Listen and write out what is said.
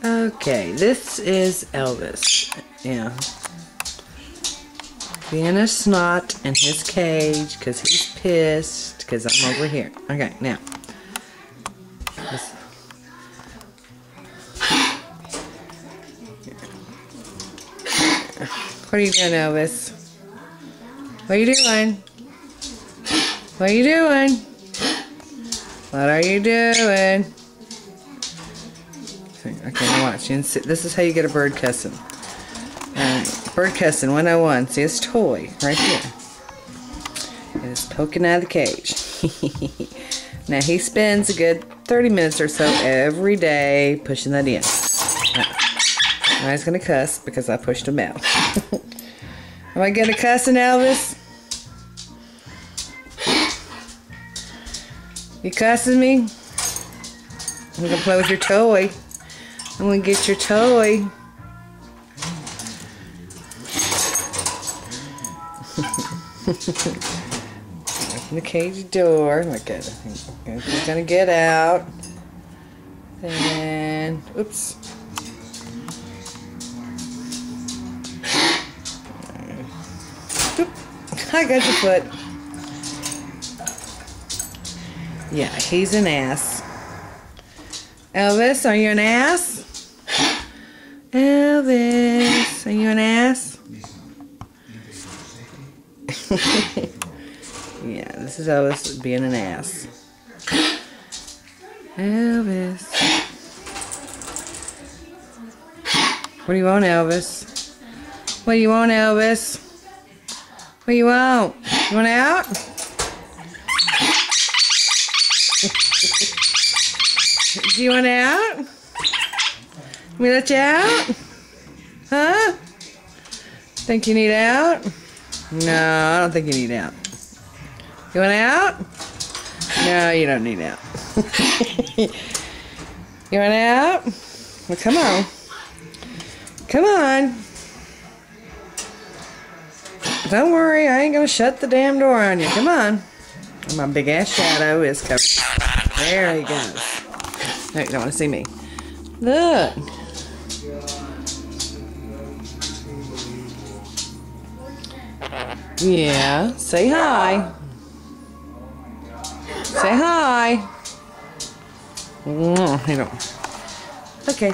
Okay, this is Elvis. Yeah. Being a snot in his cage because he's pissed because I'm over here. Okay, now. What are you doing, Elvis? What are you doing? What are you doing? What are you doing? Okay, now watch. This is how you get a bird cussing. Bird cussing 101. See his toy right here. And it's poking out of the cage. Now he spends a good 30 minutes or so every day pushing that in. Now he's gonna cuss because I pushed him out. Am I gonna cussing, Elvis? You cussing me? I'm gonna play with your toy. I'm gonna get your toy. Open the cage door. Look at it. He's gonna get out. And oops. Oop. I got your foot. Yeah, he's an ass. Elvis, are you an ass? Elvis, are you an ass? Yeah, this is Elvis being an ass. Elvis. What do you want, Elvis? What do you want, Elvis? What do you want? You want out? Do you want out? Let me let you out? Huh? Think you need out? No, I don't think you need out. You want out? No, you don't need out. You want out? Well, come on. Come on. Don't worry, I ain't gonna shut the damn door on you. Come on. My big ass shadow is covered. There he goes. No, you don't want to see me. Look. Yeah, say hi. Say hi. No, I don't. Okay.